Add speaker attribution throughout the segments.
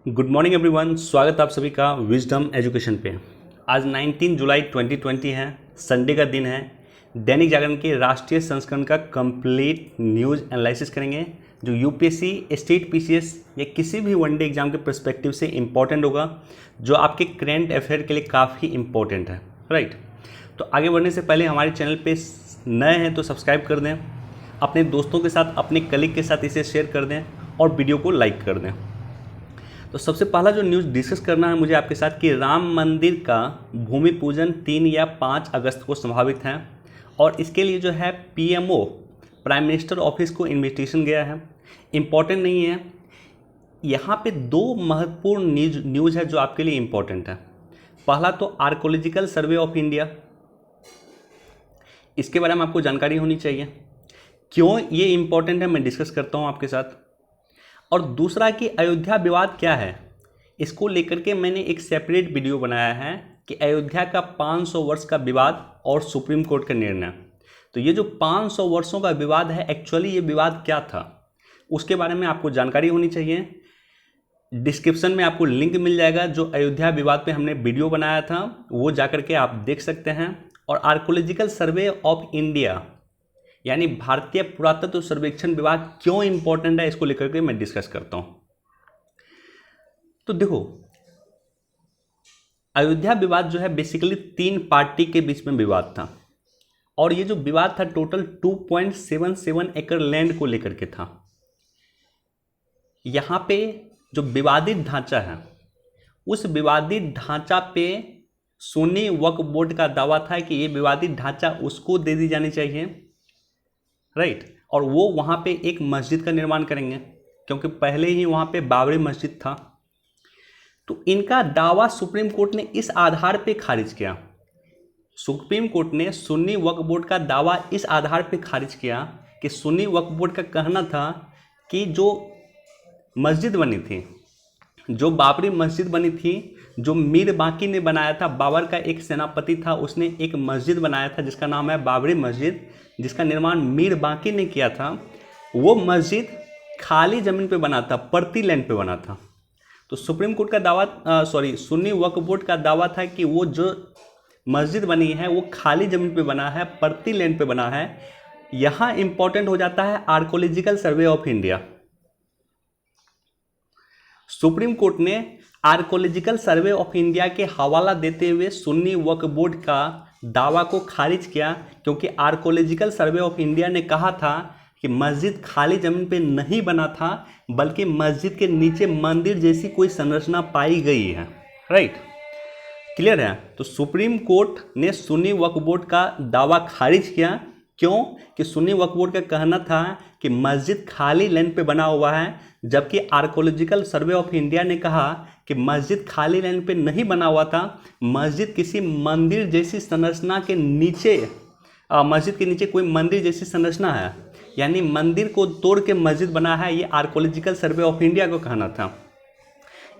Speaker 1: Good morning everyone, स्वागत आप सभी का विजडम एजुकेशन पे। आज 19 जुलाई 2020 है, संडे का दिन है। दैनिक जागरण के राष्ट्रीय संस्करण का कंप्लीट न्यूज़ एनालिसिस करेंगे जो यूपीएससी, स्टेट पीसीएस या किसी भी वनडे एग्जाम के पर्सपेक्टिव से इम्पॉर्टेंट होगा, जो आपके करेंट अफेयर के लिए काफ़ी इम्पोर्टेंट है। राइट, तो आगे बढ़ने से पहले हमारे चैनल पे नए हैं तो सब्सक्राइब कर दें, अपने दोस्तों के साथ, अपने कलीग के साथ इसे शेयर कर दें और वीडियो को लाइक कर दें। तो सबसे पहला जो न्यूज़ डिस्कस करना है मुझे आपके साथ कि राम मंदिर का भूमि पूजन 3 या 5 अगस्त को संभावित है और इसके लिए जो है पीएमओ, प्राइम मिनिस्टर ऑफिस को इन्विटेशन गया है। इम्पॉर्टेंट नहीं है, यहाँ पे दो महत्वपूर्ण न्यूज़ है जो आपके लिए इम्पॉर्टेंट है। पहला तो आर्कोलॉजिकल सर्वे ऑफ इंडिया, इसके बारे में आपको जानकारी होनी चाहिए। क्यों ये इम्पॉर्टेंट है मैं डिस्कस करता हूँ आपके साथ। और दूसरा कि अयोध्या विवाद क्या है, इसको लेकर के मैंने एक सेपरेट वीडियो बनाया है कि अयोध्या का 500 वर्ष का विवाद और सुप्रीम कोर्ट का निर्णय। तो ये जो 500 वर्षों का विवाद है, एक्चुअली ये विवाद क्या था उसके बारे में आपको जानकारी होनी चाहिए। डिस्क्रिप्शन में आपको लिंक मिल जाएगा, जो अयोध्या विवाद पे हमने वीडियो बनाया था वो जाकर के आप देख सकते हैं। और आर्कोलॉजिकल सर्वे ऑफ इंडिया यानी भारतीय पुरातत्व सर्वेक्षण विभाग क्यों इंपॉर्टेंट है, इसको लेकर के मैं डिस्कस करता हूं। तो देखो, अयोध्या विवाद जो है बेसिकली 3 पार्टी के बीच में विवाद था और ये जो विवाद था टोटल 2.77 एकड़ लैंड को लेकर के था। यहां पे जो विवादित ढांचा है, उस विवादित ढांचा पे सुन्नी वक्फ बोर्ड का दावा था कि ये विवादित ढांचा उसको दे दी जानी चाहिए। राइट, और वो वहाँ पे एक मस्जिद का निर्माण करेंगे क्योंकि पहले ही वहाँ पे बाबरी मस्जिद था। तो इनका दावा सुप्रीम कोर्ट ने इस आधार पे खारिज किया। सुप्रीम कोर्ट ने सुन्नी वक्फ बोर्ड का दावा इस आधार पे खारिज किया कि सुन्नी वक्फ बोर्ड का कहना था कि जो मस्जिद बनी थी, जो बाबरी मस्जिद बनी थी, जो मीर बाकी ने बनाया था, बाबर का एक सेनापति था, उसने एक मस्जिद बनाया था जिसका नाम है बाबरी मस्जिद, जिसका निर्माण मीर बाकी ने किया था। वो मस्जिद खाली ज़मीन पे बना था, परती लैंड पे बना था। तो सुप्रीम कोर्ट का दावा सुन्नी वक्फ बोर्ड का दावा था कि वो जो मस्जिद बनी है वो खाली ज़मीन पे बना है, परती लैंड पे बना है। यहाँ इंपॉर्टेंट हो जाता है archaeological survey of India. Supreme court ने आर्कोलॉजिकल सर्वे ऑफ इंडिया के हवाला देते हुए सुन्नी वक्फ बोर्ड का दावा को खारिज किया, क्योंकि आर्कोलॉजिकल सर्वे ऑफ इंडिया ने कहा था कि मस्जिद खाली जमीन पे नहीं बना था, बल्कि मस्जिद के नीचे मंदिर जैसी कोई संरचना पाई गई है। राइट, क्लियर है। तो सुप्रीम कोर्ट ने सुन्नी वक्फ बोर्ड का दावा खारिज किया। क्यों? कि सुन्नी वक्फ बोर्ड का कहना था कि मस्जिद खाली लैंड पे बना हुआ है, जबकि आर्कोलॉजिकल सर्वे ऑफ इंडिया ने कहा कि मस्जिद खाली लैंड पे नहीं बना हुआ था, मस्जिद किसी मंदिर जैसी संरचना के नीचे, मस्जिद के नीचे कोई मंदिर जैसी संरचना है, यानी मंदिर को तोड़ के मस्जिद बना है, ये आर्कोलॉजिकल सर्वे ऑफ इंडिया को कहना था।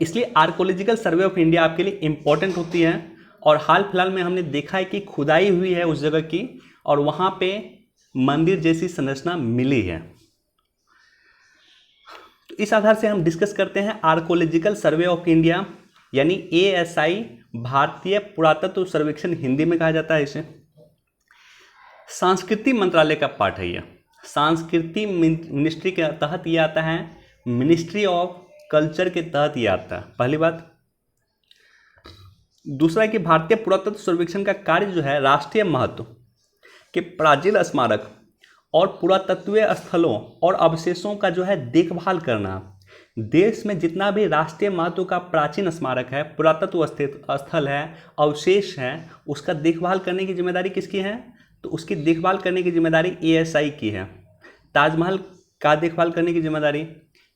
Speaker 1: इसलिए आर्कोलॉजिकल सर्वे ऑफ इंडिया आपके लिए इम्पॉर्टेंट होती है। और हाल फिलहाल में हमने देखा है कि खुदाई हुई है उस जगह की और वहाँ पे मंदिर जैसी संरचना मिली है। तो इस आधार से हम डिस्कस करते हैं आर्कोलॉजिकल सर्वे ऑफ इंडिया यानी एएसआई, भारतीय पुरातत्व सर्वेक्षण हिंदी में कहा जाता है इसे। संस्कृति मंत्रालय का पार्ट है। यह संस्कृति मिनिस्ट्री के तहत ये आता है, मिनिस्ट्री ऑफ कल्चर के तहत ये आता है, पहली बात। दूसरा कि भारतीय पुरातत्व सर्वेक्षण का कार्य जो है राष्ट्रीय महत्व के प्राचीन स्मारक और पुरातत्वीय स्थलों और अवशेषों का जो है देखभाल करना। देश में जितना भी राष्ट्रीय महत्व का प्राचीन स्मारक है, पुरातत्व स्थल है, अवशेष है, उसका देखभाल करने की जिम्मेदारी किसकी है? तो उसकी देखभाल करने की जिम्मेदारी एएसआई की है। ताजमहल का देखभाल करने की जिम्मेदारी,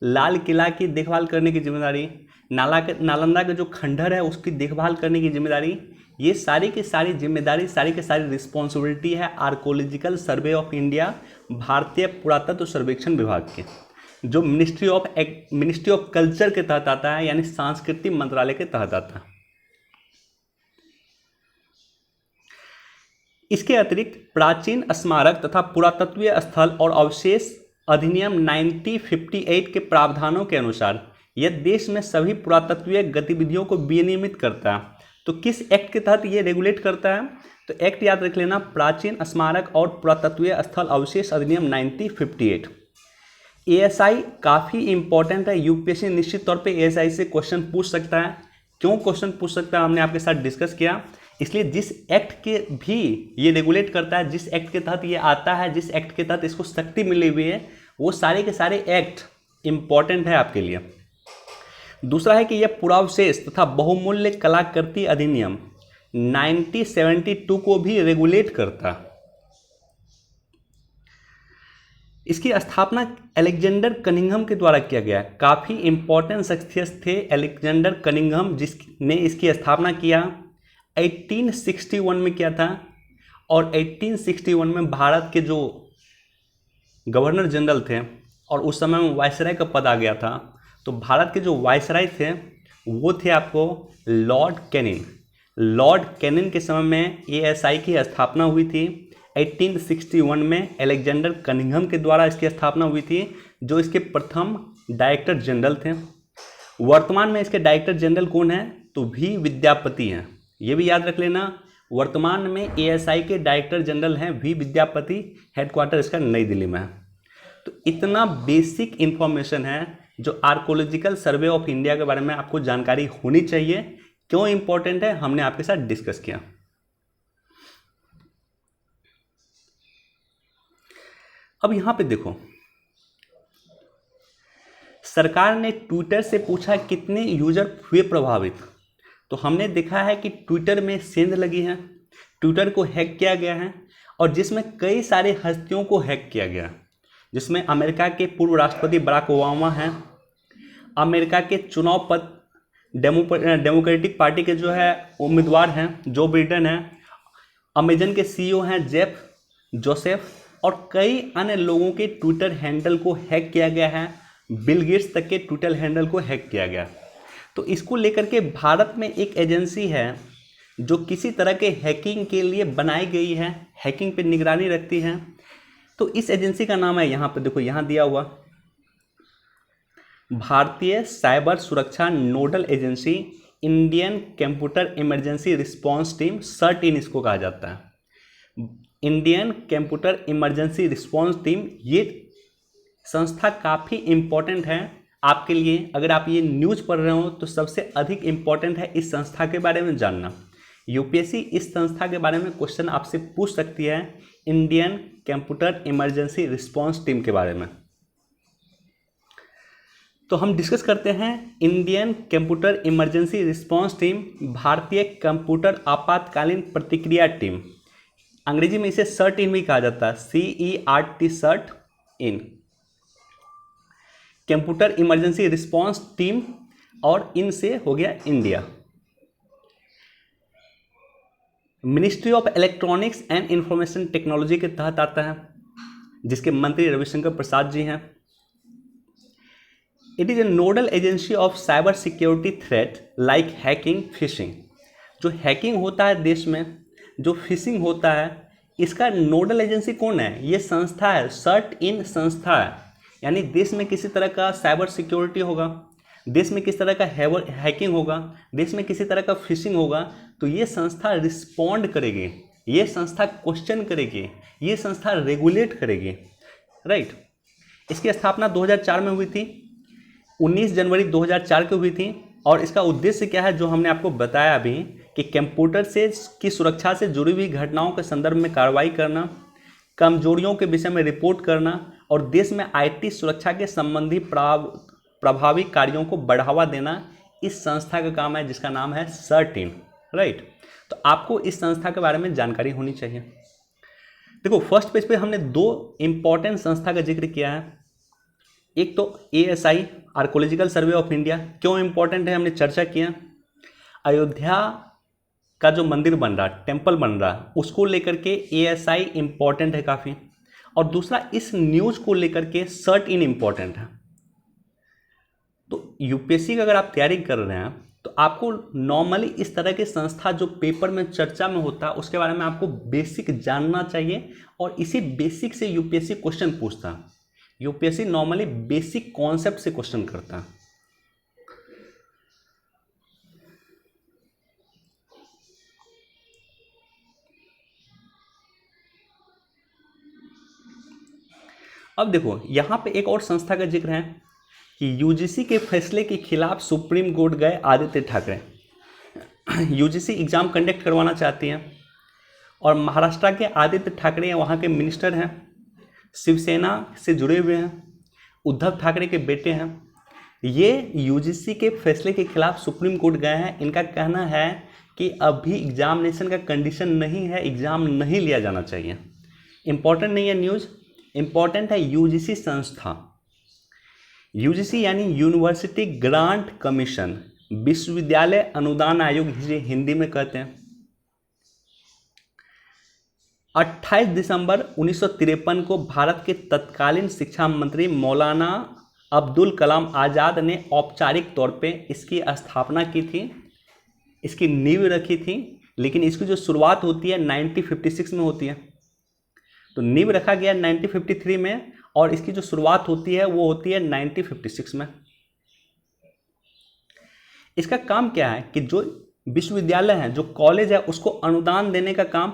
Speaker 1: लाल किला की देखभाल करने की जिम्मेदारी, नालंदा का जो खंडहर है उसकी देखभाल करने की जिम्मेदारी, ये सारी की सारी जिम्मेदारी, सारी की सारी रिस्पॉन्सिबिलिटी है आर्कोलॉजिकल सर्वे ऑफ इंडिया, भारतीय पुरातत्व सर्वेक्षण विभाग के, जो मिनिस्ट्री ऑफ कल्चर के तहत आता है, यानी सांस्कृतिक मंत्रालय के तहत आता है। इसके अतिरिक्त प्राचीन स्मारक तथा पुरातत्वीय स्थल और अवशेष अधिनियम 1958 के प्रावधानों के अनुसार यह देश में सभी पुरातत्वीय गतिविधियों को विनियमित करता है। तो किस एक्ट के तहत ये रेगुलेट करता है? तो एक्ट याद रख लेना, प्राचीन स्मारक और पुरातत्वीय स्थल अवशेष अधिनियम 1958। एएसआई काफ़ी इंपॉर्टेंट है, यूपीएससी निश्चित तौर पे एएसआई से क्वेश्चन पूछ सकता है। क्यों क्वेश्चन पूछ सकता है, हमने आपके साथ डिस्कस किया। इसलिए जिस एक्ट के भी ये रेगुलेट करता है, जिस एक्ट के तहत ये आता है, जिस एक्ट के तहत इसको शक्ति मिली हुई है, वो सारे के सारे एक्ट इंपॉर्टेंट है आपके लिए। दूसरा है कि यह पुरावशेष तथा बहुमूल्य कलाकृति अधिनियम 1972 को भी रेगुलेट करता। इसकी स्थापना अलेक्जेंडर कनिंघम के द्वारा किया गया। काफ़ी इंपॉर्टेंट शख्सियत थे अलेक्जेंडर कनिंघम, जिसने इसकी स्थापना किया 1861 में किया था। और 1861 में भारत के जो गवर्नर जनरल थे और उस समय में वायसराय का पद आ गया था, तो भारत के जो वायसराय थे वो थे आपको लॉर्ड कैनिंग। लॉर्ड कैनिंग के समय में एएसआई की स्थापना हुई थी। 1861 में अलेक्जेंडर कनिंघम के द्वारा इसकी स्थापना हुई थी, जो इसके प्रथम डायरेक्टर जनरल थे। वर्तमान में इसके डायरेक्टर जनरल कौन है? तो वी विद्यापति हैं। ये भी याद रख लेना, वर्तमान में एएसआई के डायरेक्टर जनरल हैं वी विद्यापति। हेडक्वार्टर इसका नई दिल्ली में है। तो इतना बेसिक इंफॉर्मेशन है जो आर्कोलॉजिकल सर्वे ऑफ इंडिया के बारे में आपको जानकारी होनी चाहिए। क्यों इंपॉर्टेंट है, हमने आपके साथ डिस्कस किया। अब यहां पे देखो, सरकार ने ट्विटर से पूछा कितने यूजर हुए प्रभावित। तो हमने देखा है कि ट्विटर में सेंध लगी है, ट्विटर को हैक किया गया है, और जिसमें कई सारे हस्तियों को हैक किया गया, जिसमें अमेरिका के पूर्व राष्ट्रपति बराक ओबामा हैं, अमेरिका के चुनाव पद डेमोक्रेटिक पार्टी के जो है उम्मीदवार हैं जो बिडेन हैं, अमेजन के सीईओ हैं जेफ जोसेफ, और कई अन्य लोगों के ट्विटर हैंडल को हैक किया गया है। बिल गेट्स तक के ट्विटर हैंडल को हैक किया गया। तो इसको लेकर के भारत में एक एजेंसी है जो किसी तरह के हैकिंग के लिए बनाई गई है, हैकिंग पे निगरानी रखती है। तो इस एजेंसी का नाम है, यहाँ पे देखो यहाँ दिया हुआ, भारतीय साइबर सुरक्षा nodal agency Indian computer emergency response team, CERT In इसको कहा जाता है। Indian computer emergency response team, ये संस्था काफ़ी इम्पोर्टेंट है आपके लिए। अगर आप ये न्यूज़ पढ़ रहे हो तो सबसे अधिक इम्पोर्टेंट है इस संस्था के बारे में जानना। यूपीएससी इस संस्था के बारे में क्वेश्चन आपसे पूछ सकती है, Indian computer emergency response team के बारे में। तो हम डिस्कस करते हैं Indian computer emergency response team, भारतीय कंप्यूटर आपातकालीन प्रतिक्रिया टीम। अंग्रेजी में इसे सर्ट-इन भी कहा जाता है, CERT, CERT In, computer emergency response team. और इनसे हो गया India. Ministry of electronics and information technology के तहत आता है, जिसके मंत्री रविशंकर प्रसाद जी हैं। It is a nodal agency of cyber security threat like hacking, fishing. जो हैकिंग होता है देश में, जो फिशिंग होता है, इसका नोडल एजेंसी कौन है? ये संस्था है, सर्ट-इन संस्था है। यानी देश में किसी तरह का साइबर सिक्योरिटी होगा, देश में किसी तरह का हैकिंग होगा, देश में किसी तरह का फिशिंग होगा, तो ये संस्था रिस्पॉन्ड करेगी, ये संस्था क्वेश्चन करेगी, ये संस्था रेगुलेट करेगी, राइट। इसकी स्थापना 2004 में हुई थी, 19 जनवरी 2004 को हुई थी। और इसका उद्देश्य क्या है, जो हमने आपको बताया अभी, कि कंप्यूटर से की सुरक्षा से जुड़ी हुई घटनाओं के संदर्भ में कार्रवाई करना, कमजोरियों के विषय में रिपोर्ट करना, और देश में आईटी सुरक्षा के संबंधी प्रभावी कार्यों को बढ़ावा देना इस संस्था का काम है, जिसका नाम है सर्ट-इन, राइट। तो आपको इस संस्था के बारे में जानकारी होनी चाहिए। देखो, फर्स्ट पेज पे हमने दो इंपॉर्टेंट संस्था का जिक्र किया है। एक तो ASI, archaeological survey of India, क्यों इंपॉर्टेंट है हमने चर्चा किया। अयोध्या का जो मंदिर बन रहा, टेम्पल बन रहा, उसको लेकर के एएसआई इंपॉर्टेंट है काफ़ी। और दूसरा, इस न्यूज़ को लेकर के सर्ट-इन इंपॉर्टेंट है। तो यूपीएससी का अगर आप तैयारी कर रहे हैं तो आपको नॉर्मली इस तरह के संस्था जो पेपर में चर्चा में होता है उसके बारे में आपको बेसिक जानना चाहिए, और इसी बेसिक से यूपीएससी क्वेश्चन पूछता है। यूपीएससी नॉर्मली बेसिक कॉन्सेप्ट से क्वेश्चन करता है, अब देखो यहाँ पे एक और संस्था का जिक्र है कि यूजीसी के फैसले के खिलाफ सुप्रीम कोर्ट गए Aditya Thackeray. UGC exam conduct करवाना चाहती हैं और महाराष्ट्र के आदित्य ठाकरे वहाँ के मिनिस्टर हैं, शिवसेना से जुड़े हुए हैं, उद्धव ठाकरे के बेटे हैं। ये यूजीसी के फैसले के खिलाफ सुप्रीम कोर्ट गए हैं। इनका कहना है कि अभी एग्जामिनेशन का कंडीशन नहीं है, एग्ज़ाम नहीं लिया जाना चाहिए। इम्पॉर्टेंट नहीं है न्यूज़, इम्पॉर्टेंट है यूजीसी संस्था। यूजीसी यानी यूनिवर्सिटी ग्रांट कमीशन, विश्वविद्यालय अनुदान आयोग जिसे हिंदी में कहते हैं। 28 दिसंबर 1953 को भारत के तत्कालीन शिक्षा मंत्री मौलाना अब्दुल कलाम आज़ाद ने औपचारिक तौर पे इसकी स्थापना की थी, इसकी नींव रखी थी। लेकिन इसकी जो शुरुआत होती है 1956 में होती है। तो नींव रखा गया 1953 में और इसकी जो शुरुआत होती है वो होती है 1956 में। इसका काम क्या है कि जो विश्वविद्यालय है, जो कॉलेज है, उसको अनुदान देने का काम,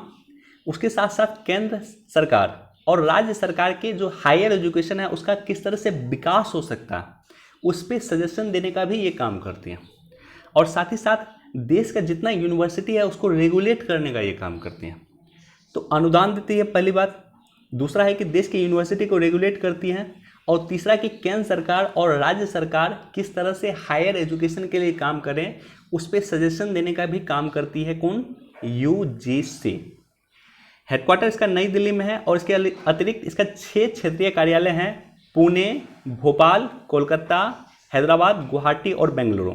Speaker 1: उसके साथ साथ केंद्र सरकार और राज्य सरकार के जो हायर एजुकेशन है उसका किस तरह से विकास हो सकता है उस पर सजेशन देने का भी ये काम करती हैं। और साथ ही साथ देश का जितना यूनिवर्सिटी है उसको रेगुलेट करने का ये काम करती हैं। तो अनुदान देती है पहली बात, दूसरा है कि देश की यूनिवर्सिटी को रेगुलेट करती हैं, और तीसरा कि केंद्र सरकार और राज्य सरकार किस तरह से हायर एजुकेशन के लिए काम करें उस पर सजेशन देने का भी काम करती है। कौन? यूजीसी। हेडक्वार्टर इसका नई दिल्ली में है और इसके अतिरिक्त इसका 6 क्षेत्रीय कार्यालय हैं, पुणे, भोपाल, कोलकाता, हैदराबाद, गुवाहाटी और बेंगलुरु।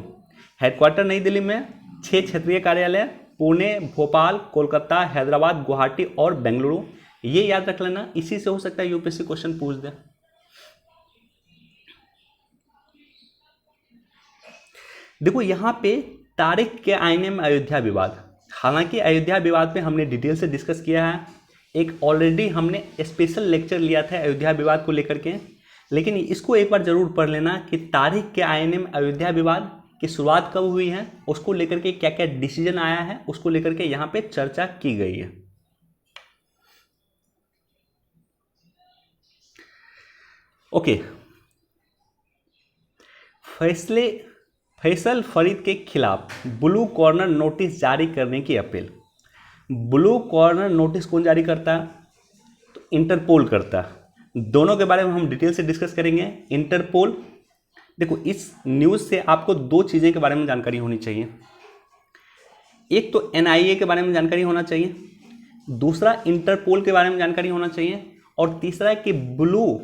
Speaker 1: हेडक्वार्टर नई दिल्ली में, 6 क्षेत्रीय कार्यालय पुणे, भोपाल, कोलकाता, हैदराबाद, गुवाहाटी और बेंगलुरु। ये याद रख लेना, इसी से हो सकता है यूपीएससी क्वेश्चन पूछ दे। देखो यहाँ पे तारीख के आईने में अयोध्या विवाद, हालांकि अयोध्या विवाद पे हमने डिटेल से डिस्कस किया है, एक ऑलरेडी हमने स्पेशल लेक्चर लिया था अयोध्या विवाद को लेकर के, लेकिन इसको एक बार जरूर पढ़ लेना कि तारीख के आईने में अयोध्या विवाद की शुरुआत कब हुई है, उसको लेकर के क्या क्या डिसीजन आया है, उसको लेकर के यहाँ पे चर्चा की गई है। ओके, फैसल फरीद के खिलाफ ब्लू कॉर्नर नोटिस जारी करने की अपील। ब्लू कॉर्नर नोटिस कौन जारी करता है? तो इंटरपोल करता है। दोनों के बारे में हम डिटेल से डिस्कस करेंगे। इंटरपोल, देखो इस न्यूज़ से आपको 2 चीज़ें के बारे में जानकारी होनी चाहिए। एक तो एनआईए के बारे में जानकारी होना चाहिए, दूसरा इंटरपोल के बारे में जानकारी होना चाहिए, और तीसरा है कि ब्लू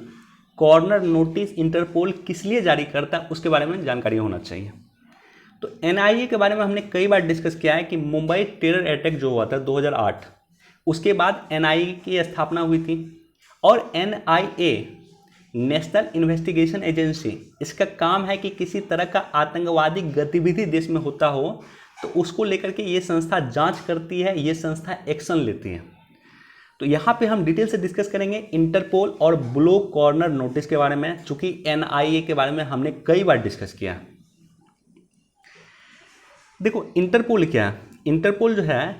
Speaker 1: कॉर्नर नोटिस इंटरपोल किस लिए जारी करता है उसके बारे में जानकारी होना चाहिए। तो एनआईए के बारे में हमने कई बार डिस्कस किया है कि मुंबई टेरर अटैक जो हुआ था 2008, उसके बाद एनआईए की स्थापना हुई थी, और एनआईए नेशनल इन्वेस्टिगेशन एजेंसी, इसका काम है कि किसी तरह का आतंकवादी गतिविधि देश में होता हो तो उसको लेकर के ये संस्था जांच करती है, ये संस्था एक्शन लेती है। तो यहाँ पे हम डिटेल से डिस्कस करेंगे इंटरपोल और ब्लू कॉर्नर नोटिस के बारे में, चूंकि एनआईए के बारे में हमने कई बार डिस्कस किया है। देखो इंटरपोल क्या है? इंटरपोल जो है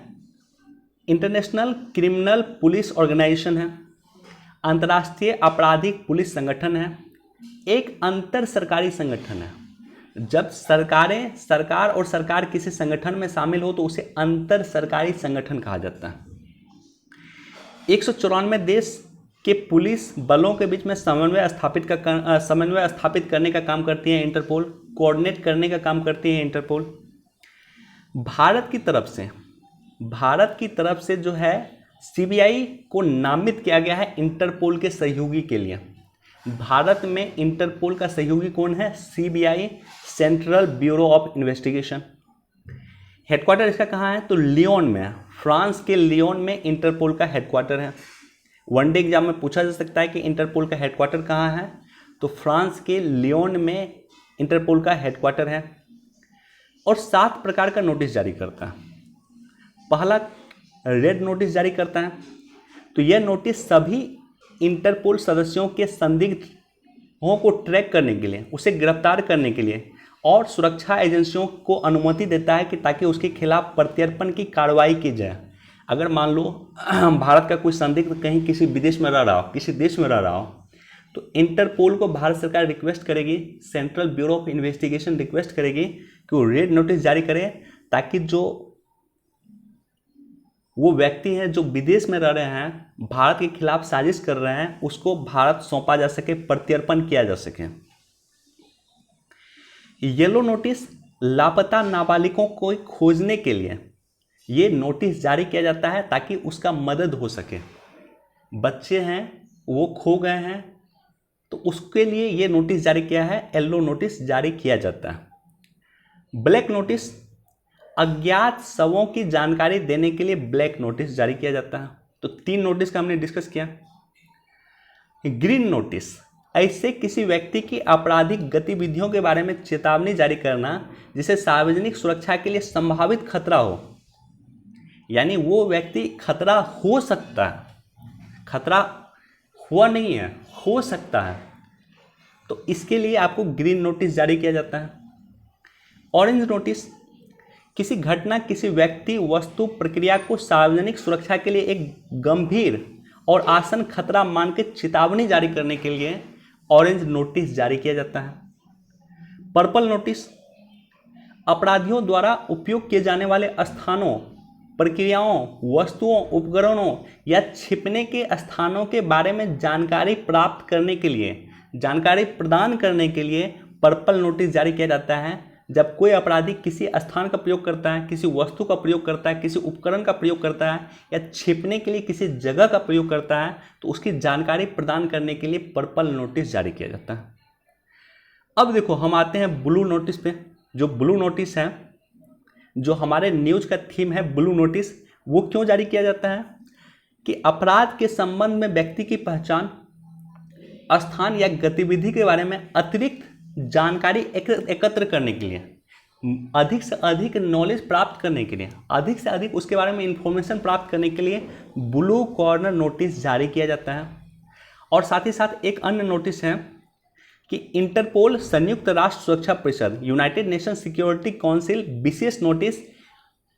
Speaker 1: इंटरनेशनल क्रिमिनल पुलिस ऑर्गेनाइजेशन है, अंतर्राष्ट्रीय आपराधिक पुलिस संगठन है, एक अंतर सरकारी संगठन है। जब सरकार और सरकार किसी संगठन में शामिल हो तो उसे अंतर सरकारी संगठन कहा जाता है। 194 देश के पुलिस बलों के बीच में समन्वय स्थापित करने का काम करती है इंटरपोल, कोऑर्डिनेट करने का काम करती है इंटरपोल। भारत की तरफ से जो है सीबीआई को नामित किया गया है इंटरपोल के सहयोगी के लिए। भारत में इंटरपोल का सहयोगी कौन है? CBI, central bureau of investigation. Headquarter इसका कहाँ है? तो लियोन में है, फ्रांस के लियोन में इंटरपोल का हेडक्वार्टर है। वनडे एग्जाम में पूछा जा सकता है कि इंटरपोल का हेडक्वार्टर कहाँ है, तो फ्रांस के लियोन में इंटरपोल का हेडक्वार्टर है। और 7 प्रकार का नोटिस जारी करता है। पहला रेड नोटिस जारी करता है, तो यह नोटिस सभी इंटरपोल सदस्यों के संदिग्धों को ट्रैक करने के लिए, उसे गिरफ्तार करने के लिए और सुरक्षा एजेंसियों को अनुमति देता है कि ताकि उसके खिलाफ प्रत्यर्पण की कार्रवाई की जाए। अगर मान लो भारत का कोई संदिग्ध कहीं किसी विदेश में रह रहा हो, किसी देश में रह रहा हो, तो इंटरपोल को भारत सरकार रिक्वेस्ट करेगी, central bureau of investigation request करेगी कि वो रेड नोटिस जारी करें, ताकि जो वो व्यक्ति हैं जो विदेश में रह रहे हैं, भारत के खिलाफ साजिश कर रहे हैं, उसको भारत सौंपा जा सके, प्रत्यर्पण किया जा सके। येलो नोटिस लापता नाबालिगों को खोजने के लिए ये नोटिस जारी किया जाता है ताकि उसका मदद हो सके। बच्चे हैं वो खो गए हैं, तो उसके लिए ये नोटिस जारी किया है, येलो नोटिस जारी किया जाता है। ब्लैक नोटिस अज्ञात शवों की जानकारी देने के लिए ब्लैक नोटिस जारी किया जाता है। तो 3 नोटिस का हमने डिस्कस किया। ग्रीन नोटिस ऐसे किसी व्यक्ति की आपराधिक गतिविधियों के बारे में चेतावनी जारी करना जिसे सार्वजनिक सुरक्षा के लिए संभावित खतरा हो, यानी वो व्यक्ति खतरा हो सकता है, खतरा हुआ नहीं है, हो सकता है, तो इसके लिए आपको ग्रीन नोटिस जारी किया जाता है। ऑरेंज नोटिस किसी घटना, किसी व्यक्ति, वस्तु, प्रक्रिया को सार्वजनिक सुरक्षा के लिए एक गंभीर और आसन खतरा मान के चेतावनी जारी करने के लिए ऑरेंज नोटिस जारी किया जाता है। पर्पल नोटिस अपराधियों द्वारा उपयोग किए जाने वाले स्थानों, प्रक्रियाओं, वस्तुओं, उपकरणों या छिपने के स्थानों के बारे में जानकारी प्राप्त करने के लिए, जानकारी प्रदान करने के लिए पर्पल नोटिस जारी किया जाता है। जब कोई अपराधी किसी स्थान का प्रयोग करता है, किसी वस्तु का प्रयोग करता है, किसी उपकरण का प्रयोग करता है या छिपने के लिए किसी जगह का प्रयोग करता है, तो उसकी जानकारी प्रदान करने के लिए पर्पल नोटिस जारी किया जाता है। अब देखो हम आते हैं ब्लू नोटिस पे। जो ब्लू नोटिस है, जो हमारे न्यूज का थीम है ब्लू नोटिस, वो क्यों जारी किया जाता है कि अपराध के संबंध में व्यक्ति की पहचान, स्थान या गतिविधि के बारे में अतिरिक्त जानकारी एकत्र करने के लिए, अधिक से अधिक नॉलेज प्राप्त करने के लिए, अधिक से अधिक उसके बारे में इंफॉर्मेशन प्राप्त करने के लिए ब्लू कॉर्नर नोटिस जारी किया जाता है। और साथ ही साथ एक अन्य नोटिस है कि इंटरपोल, संयुक्त राष्ट्र सुरक्षा परिषद, यूनाइटेड नेशन सिक्योरिटी काउंसिल विशेष नोटिस,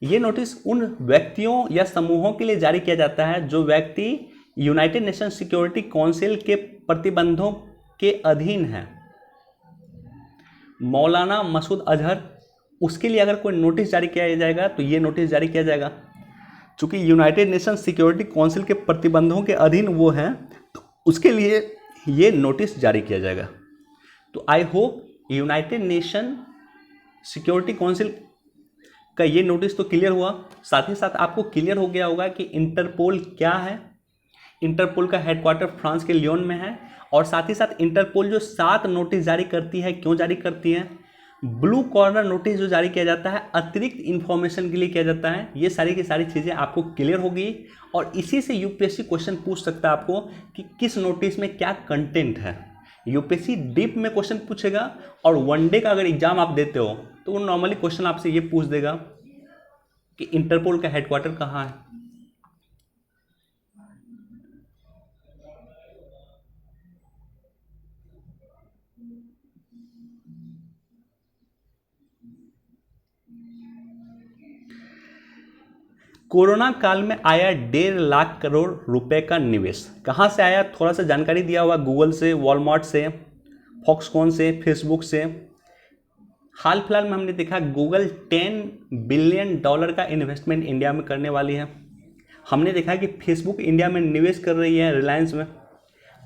Speaker 1: ये नोटिस उन व्यक्तियों या समूहों के लिए जारी किया जाता है जो व्यक्ति यूनाइटेड नेशन सिक्योरिटी काउंसिल के प्रतिबंधों के अधीन है। मौलाना मसूद अजहर, उसके लिए अगर कोई नोटिस जारी किया जाएगा तो ये नोटिस जारी किया जाएगा। चूँकि यूनाइटेड नेशन सिक्योरिटी काउंसिल के प्रतिबंधों के अधीन वो हैं, तो उसके लिए ये नोटिस जारी किया जाएगा। तो I hope United nation security council का ये नोटिस तो क्लियर हुआ। साथ ही साथ आपको क्लियर हो गया होगा कि इंटरपोल क्या है। इंटरपोल का हेडक्वार्टर फ्रांस के लियोन में है। और साथ ही साथ इंटरपोल जो 7 नोटिस जारी करती है, क्यों जारी करती है? ब्लू कॉर्नर नोटिस जो जारी किया जाता है अतिरिक्त इन्फॉर्मेशन के लिए किया जाता है। ये सारी की सारी चीज़ें आपको क्लियर होगी और इसी से यूपीएससी क्वेश्चन पूछ सकता है आपको कि किस नोटिस में क्या कंटेंट है। यूपीएससी डीप में क्वेश्चन पूछेगा और वनडे का अगर एग्जाम आप देते हो तो वो नॉर्मली क्वेश्चन आपसे ये पूछ देगा कि इंटरपोल का हेडक्वार्टर कहाँ है। कोरोना काल में आया 1.5 लाख करोड़ रुपए का निवेश। कहाँ से आया? थोड़ा सा जानकारी दिया हुआ, गूगल से, वॉलमार्ट से, फॉक्सकॉन से, फेसबुक से। हाल फिलहाल में हमने देखा गूगल $10 बिलियन का इन्वेस्टमेंट इंडिया में करने वाली है। हमने देखा कि फेसबुक इंडिया में निवेश कर रही है, रिलायंस में,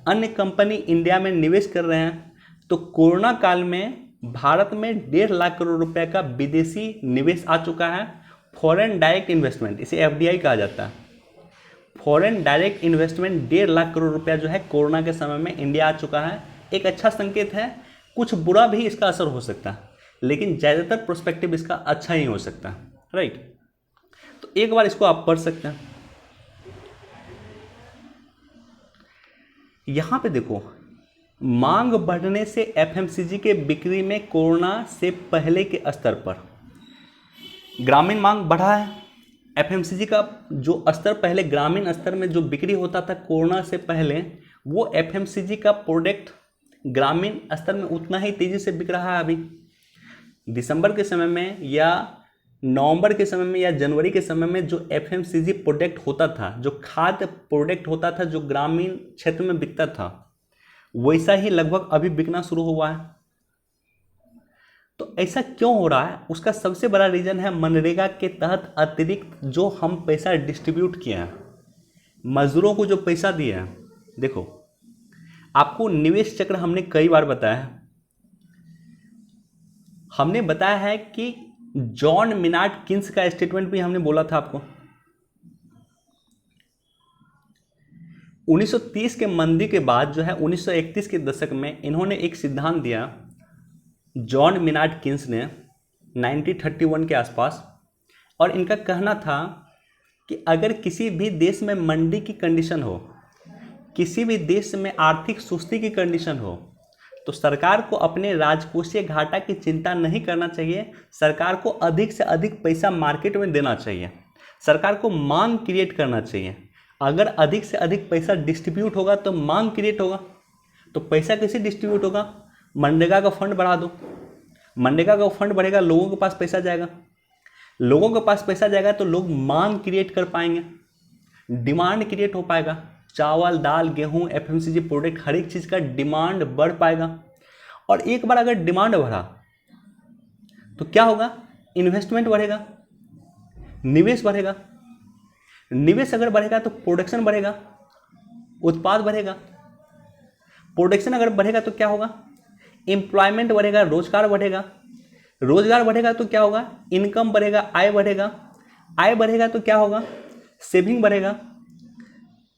Speaker 1: अन्य कंपनी इंडिया में निवेश कर रहे हैं। तो कोरोना काल में भारत में 1.5 लाख करोड़ रुपए का विदेशी निवेश आ चुका है। फॉरेन डायरेक्ट इन्वेस्टमेंट, इसे एफडीआई कहा जाता है। Foreign direct investment 1.5 lakh crore रुपया जो है कोरोना के समय में इंडिया आ चुका है। एक अच्छा संकेत है। कुछ बुरा भी इसका असर हो सकता है, लेकिन ज़्यादातर प्रोस्पेक्टिव इसका अच्छा ही हो सकता है, राइट। तो एक बार इसको आप पढ़ सकते हैं। यहाँ पे देखो, मांग बढ़ने से एफएमसीजी के बिक्री में कोरोना से पहले के स्तर पर ग्रामीण मांग बढ़ा है। एफएमसीजी का जो स्तर पहले ग्रामीण स्तर में जो बिक्री होता था कोरोना से पहले, वो एफएमसीजी का प्रोडक्ट ग्रामीण स्तर में उतना ही तेज़ी से बिक रहा है। अभी दिसंबर के समय में या नवंबर के समय में या जनवरी के समय में जो एफएमसीजी प्रोडक्ट होता था, जो खाद्य प्रोडक्ट होता था, जो ग्रामीण क्षेत्र में बिकता था, वैसा ही लगभग अभी बिकना शुरू हुआ है। तो ऐसा क्यों हो रहा है? उसका सबसे बड़ा रीज़न है मनरेगा के तहत अतिरिक्त जो हम पैसा डिस्ट्रीब्यूट किए हैं, मजदूरों को जो पैसा दिए हैं। देखो, आपको निवेश चक्र हमने कई बार बताया है। हमने बताया है कि जॉन मिनार्ड किन्स का स्टेटमेंट भी हमने बोला था आपको। 1930 के मंदी के बाद जो है 1931 के दशक में इन्होंने एक सिद्धांत दिया, जॉन मिनार्ड किन्स ने 1931 के आसपास। और इनका कहना था कि अगर किसी भी देश में मंदी की कंडीशन हो, किसी भी देश में आर्थिक सुस्ती की कंडीशन हो, तो सरकार को अपने राजकोषीय घाटा की चिंता नहीं करना चाहिए। सरकार को अधिक से अधिक पैसा मार्केट में देना चाहिए, सरकार को मांग क्रिएट करना चाहिए। अगर अधिक से अधिक पैसा डिस्ट्रीब्यूट होगा तो मांग क्रिएट होगा। तो पैसा कैसे डिस्ट्रीब्यूट होगा? मनरेगा का फंड बढ़ा दो, मनरेगा का फंड बढ़ेगा, लोगों के पास पैसा जाएगा, लोगों के पास पैसा जाएगा तो लोग मांग क्रिएट कर पाएंगे, डिमांड क्रिएट हो पाएगा। चावल, दाल, गेहूं, एफएमसीजी प्रोडक्ट, हर एक चीज़ का डिमांड बढ़ पाएगा। और एक बार अगर डिमांड बढ़ा तो क्या होगा? इन्वेस्टमेंट बढ़ेगा, निवेश बढ़ेगा। निवेश अगर बढ़ेगा तो प्रोडक्शन बढ़ेगा, उत्पाद बढ़ेगा। प्रोडक्शन अगर बढ़ेगा तो क्या होगा? एम्प्लॉयमेंट बढ़ेगा, रोजगार बढ़ेगा। रोजगार बढ़ेगा तो क्या होगा? इनकम बढ़ेगा, आय बढ़ेगा। आय बढ़ेगा तो क्या होगा? सेविंग बढ़ेगा।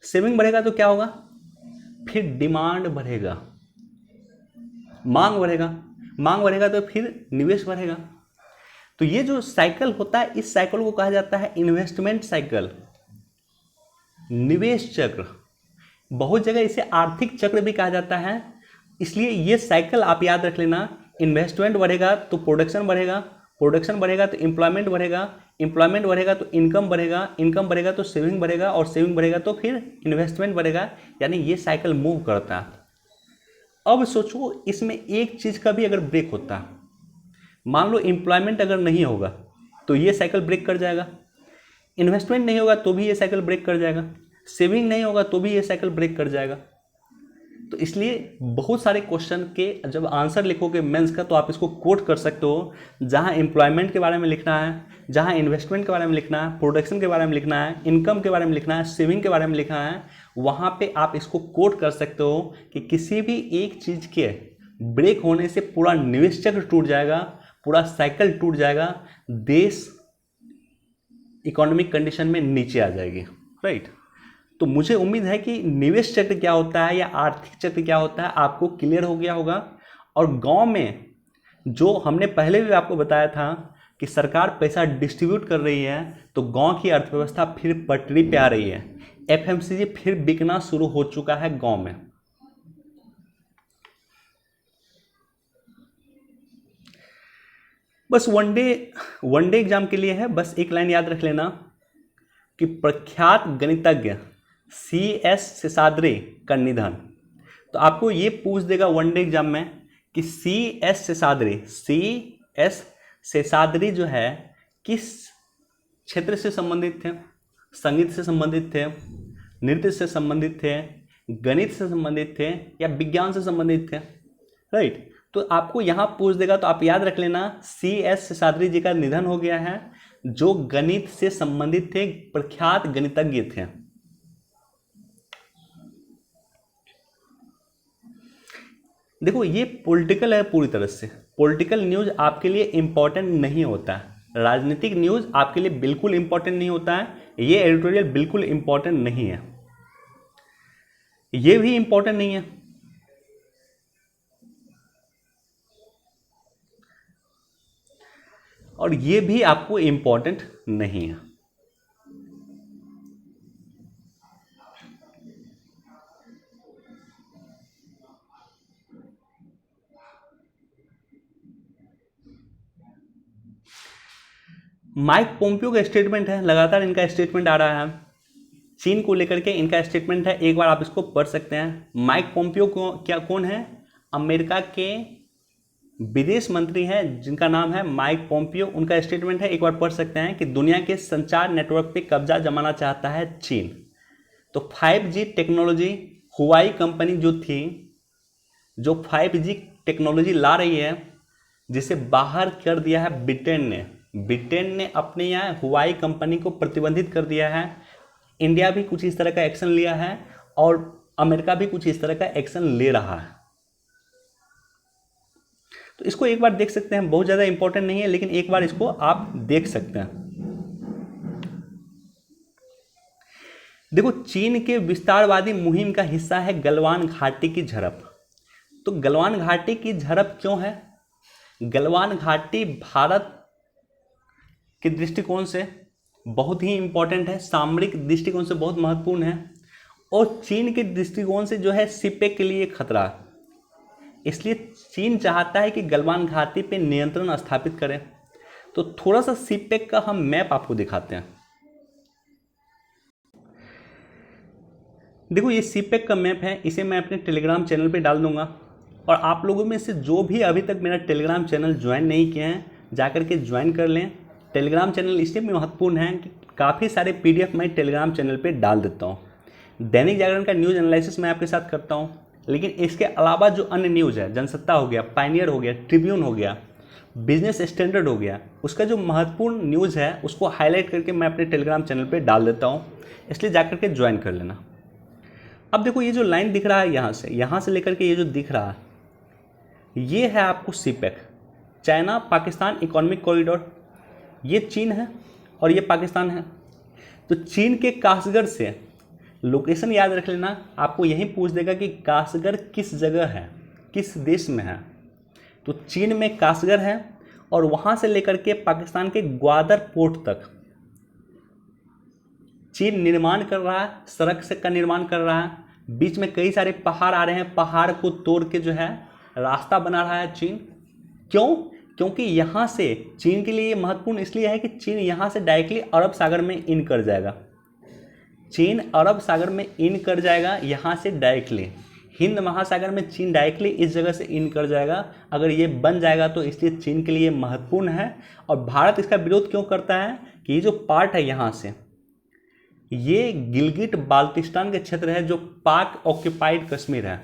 Speaker 1: सेविंग बढ़ेगा तो क्या होगा? फिर डिमांड बढ़ेगा, मांग बढ़ेगा। मांग बढ़ेगा तो फिर निवेश बढ़ेगा। तो ये जो साइकिल होता है, इस साइकिल को कहा जाता है इन्वेस्टमेंट साइकिल, निवेश चक्र। बहुत जगह इसे आर्थिक चक्र भी कहा जाता है। इसलिए ये साइकिल आप याद रख लेना। इन्वेस्टमेंट बढ़ेगा तो प्रोडक्शन बढ़ेगा, प्रोडक्शन बढ़ेगा तो एम्प्लॉयमेंट बढ़ेगा, एम्प्लॉयमेंट बढ़ेगा तो इनकम बढ़ेगा, इनकम बढ़ेगा तो सेविंग बढ़ेगा, और सेविंग बढ़ेगा तो फिर इन्वेस्टमेंट बढ़ेगा। यानी ये साइकिल मूव करता है। अब सोचो, इसमें एक चीज़ का भी अगर ब्रेक होता है, मान लो एम्प्लॉयमेंट अगर नहीं होगा तो ये साइकिल ब्रेक कर जाएगा, इन्वेस्टमेंट नहीं होगा तो भी ये साइकिल ब्रेक कर जाएगा, सेविंग नहीं होगा तो भी ये साइकिल ब्रेक कर जाएगा। तो इसलिए बहुत सारे क्वेश्चन के जब आंसर लिखोगे मेंस का, तो आप इसको कोट कर सकते हो। जहां एम्प्लॉयमेंट के बारे में लिखना है, जहां इन्वेस्टमेंट के बारे में लिखना है, प्रोडक्शन के बारे में लिखना है, इनकम के बारे में लिखना है, सेविंग के बारे में लिखना है, वहां पे आप इसको कोट कर सकते हो कि किसी भी एक चीज़ के ब्रेक होने से पूरा निवेश चक्र टूट जाएगा, पूरा साइकिल टूट जाएगा, देश इकोनॉमिक कंडीशन में नीचे आ जाएगी। राइट। तो मुझे उम्मीद है कि निवेश चक्र क्या होता है या आर्थिक चक्र क्या होता है आपको क्लियर हो गया होगा। और गांव में जो हमने पहले भी आपको बताया था कि सरकार पैसा डिस्ट्रीब्यूट कर रही है, तो गांव की अर्थव्यवस्था फिर पटरी पे आ रही है। एफएमसीजी फिर बिकना शुरू हो चुका है गांव में। बस वनडे एग्जाम के लिए है। बस एक लाइन याद रख लेना कि प्रख्यात गणितज्ञ CS शेषाद्री का निधन। तो आपको ये पूछ देगा वनडे एग्जाम में कि CS शेषाद्री जो है किस क्षेत्र से संबंधित थे? संगीत से संबंधित थे, नृत्य से संबंधित थे, गणित से संबंधित थे, या विज्ञान से संबंधित थे? राइट। तो आपको यहाँ पूछ देगा, तो आप याद रख लेना CS शेषाद्री जी का निधन हो गया है, जो गणित से संबंधित थे, प्रख्यात गणितज्ञ थे। देखो, ये पॉलिटिकल है, पूरी तरह से पॉलिटिकल न्यूज आपके लिए इंपॉर्टेंट नहीं होता है, राजनीतिक न्यूज आपके लिए बिल्कुल इंपॉर्टेंट नहीं होता है, ये एडिटोरियल बिल्कुल इंपॉर्टेंट नहीं है, ये भी इंपॉर्टेंट नहीं है। और ये भी आपको इंपॉर्टेंट नहीं है। माइक पोम्पियो का स्टेटमेंट है, लगातार इनका स्टेटमेंट आ रहा है, चीन को लेकर के इनका स्टेटमेंट है, एक बार आप इसको पढ़ सकते हैं। माइक पोम्पियो कौन है? अमेरिका के विदेश मंत्री हैं जिनका नाम है माइक पोम्पियो। उनका स्टेटमेंट है, एक बार पढ़ सकते हैं कि दुनिया के संचार नेटवर्क पे कब्जा जमाना चाहता है चीन। तो 5G टेक्नोलॉजी हुआई कंपनी जो थी जो 5G टेक्नोलॉजी ला रही है, जिसे बाहर कर दिया है ब्रिटेन ने अपने यहाँ हुआई कंपनी को प्रतिबंधित कर दिया है। इंडिया भी कुछ इस तरह का एक्शन लिया है और अमेरिका भी कुछ इस तरह का एक्शन ले रहा है। तो इसको एक बार देख सकते हैं, बहुत ज़्यादा इंपॉर्टेंट नहीं है, लेकिन एक बार इसको आप देख सकते हैं। देखो, चीन के विस्तारवादी मुहिम का हिस्सा है गलवान घाटी की झड़प। तो गलवान घाटी की झड़प क्यों है? गलवान घाटी भारत के दृष्टिकोण से बहुत ही इंपॉर्टेंट है, सामरिक दृष्टिकोण से बहुत महत्वपूर्ण है, और चीन के दृष्टिकोण से जो है सीपेक के लिए खतरा है। इसलिए चीन चाहता है कि गलवान घाटी पे नियंत्रण स्थापित करें। तो थोड़ा सा सीपेक का हम मैप आपको दिखाते हैं। देखो, ये सीपेक का मैप है, इसे मैं अपने टेलीग्राम चैनल पे डाल दूंगा, और आप लोगों में से जो भी अभी तक मेरा टेलीग्राम चैनल ज्वाइन नहीं किए हैं, जाकर के ज्वाइन कर लें। टेलीग्राम चैनल इसलिए भी महत्वपूर्ण है कि काफ़ी सारे PDF मैं टेलीग्राम चैनल पे डाल देता हूँ। दैनिक जागरण का न्यूज़ एनालिसिस मैं आपके साथ करता हूँ, लेकिन इसके अलावा जो अन्य न्यूज़ है, जनसत्ता हो गया, पायनियर हो गया, ट्रिब्यून हो गया, बिजनेस स्टैंडर्ड हो गया, उसका जो महत्वपूर्ण न्यूज़ है उसको हाईलाइट करके मैं अपने टेलीग्राम चैनल पर डाल देता हूँ, इसलिए जाकर के ज्वाइन कर लेना। अब देखो, ये जो लाइन दिख रहा है यहाँ से लेकर के ये जो दिख रहा है, ये है आपको CPEC, China Pakistan economic corridor. ये चीन है और ये पाकिस्तान है। तो चीन के कासगढ़ से लोकेशन याद रख लेना, आपको यही पूछ देगा कि कासगढ़ किस जगह है, किस देश में है। तो चीन में कासगढ़ है, और वहाँ से लेकर के पाकिस्तान के ग्वादर पोर्ट तक चीन निर्माण कर रहा है, सड़क से का निर्माण कर रहा है। बीच में कई सारे पहाड़ आ रहे हैं, पहाड़ को तोड़ के जो है रास्ता बना रहा है चीन। क्यों? क्योंकि यहाँ से चीन के लिए महत्वपूर्ण इसलिए है कि चीन यहाँ से डायरेक्टली अरब सागर में इन कर जाएगा। चीन अरब सागर में इन कर जाएगा यहाँ से डायरेक्टली, हिंद महासागर में चीन डायरेक्टली इस जगह से इन कर जाएगा। अगर ये बन जाएगा तो इसलिए चीन के लिए महत्वपूर्ण है। और भारत इसका विरोध क्यों करता है कि ये जो पार्ट है यहाँ से, ये गिलगिट बाल्टिस्तान के क्षेत्र है, जो पाक ऑक्यूपाइड कश्मीर है।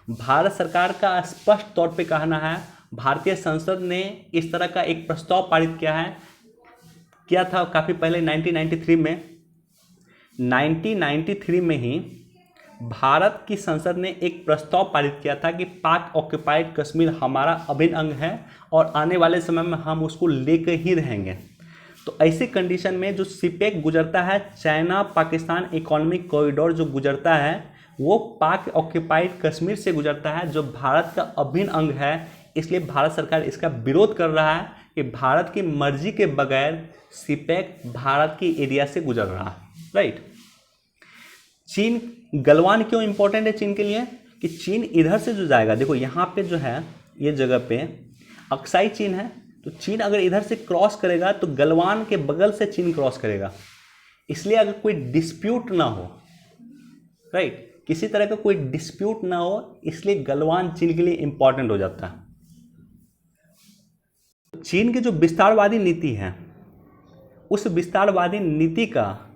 Speaker 1: भारत सरकार का स्पष्ट तौर पे कहना है, भारतीय संसद ने इस तरह का एक प्रस्ताव पारित किया था काफ़ी पहले 1993 में ही भारत की संसद ने एक प्रस्ताव पारित किया था कि पाक ऑक्यूपाइड कश्मीर हमारा अभिन्न अंग है और आने वाले समय में हम उसको लेकर ही रहेंगे। तो ऐसे कंडीशन में जो सीपेक गुजरता है, चाइना पाकिस्तान इकोनॉमिक कॉरिडोर जो गुजरता है, वो पाक ऑक्यूपाइड कश्मीर से गुजरता है, जो भारत का अभिन्न अंग है। इसलिए भारत सरकार इसका विरोध कर रहा है कि भारत की मर्जी के बगैर सीपेक भारत की एरिया से गुजर रहा है, राइट। चीन, गलवान क्यों इंपॉर्टेंट है चीन के लिए? कि चीन इधर से जो जाएगा, देखो यहाँ पे जो है ये जगह पे अक्साई चीन है, तो चीन अगर इधर से क्रॉस करेगा तो गलवान के बगल से चीन क्रॉस करेगा। इसलिए अगर कोई डिस्प्यूट ना हो, राइट, किसी तरह का कोई डिस्प्यूट ना हो, इसलिए गलवान चीन के लिए इंपॉर्टेंट हो जाता है। चीन की जो विस्तारवादी नीति है, उस विस्तारवादी नीति का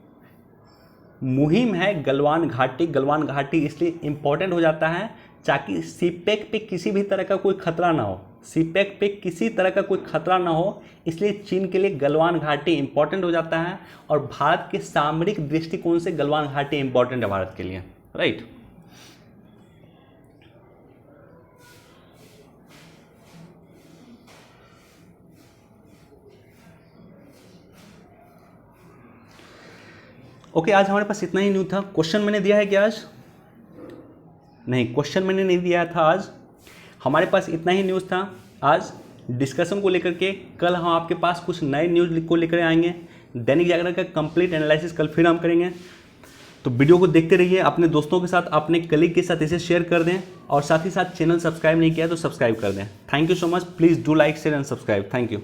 Speaker 1: मुहिम है गलवान घाटी इसलिए इंपॉर्टेंट हो जाता है, ताकि सीपेक पे किसी भी तरह का कोई खतरा ना हो। सीपेक पे किसी तरह का कोई खतरा ना हो, इसलिए चीन के लिए गलवान घाटी इंपॉर्टेंट हो जाता है। और भारत के सामरिक दृष्टिकोण से गलवान घाटी इंपॉर्टेंट है भारत के लिए, राइट। ओके, आज हमारे पास इतना ही न्यूज़ था। क्वेश्चन मैंने दिया है क्या आज? नहीं, क्वेश्चन मैंने नहीं दिया था आज। हमारे पास इतना ही न्यूज़ था आज डिस्कशन को लेकर के। कल हम आपके पास कुछ नए न्यूज़ को लेकर आएंगे। दैनिक जागरण का कंप्लीट एनालिसिस कल फिर हम करेंगे। तो वीडियो को देखते रहिए, अपने दोस्तों के साथ, अपने कलीग के साथ इसे शेयर कर दें, और साथ ही साथ चैनल सब्सक्राइब नहीं किया तो सब्सक्राइब कर दें। Thank you so much. Please do like, share and subscribe. Thank you.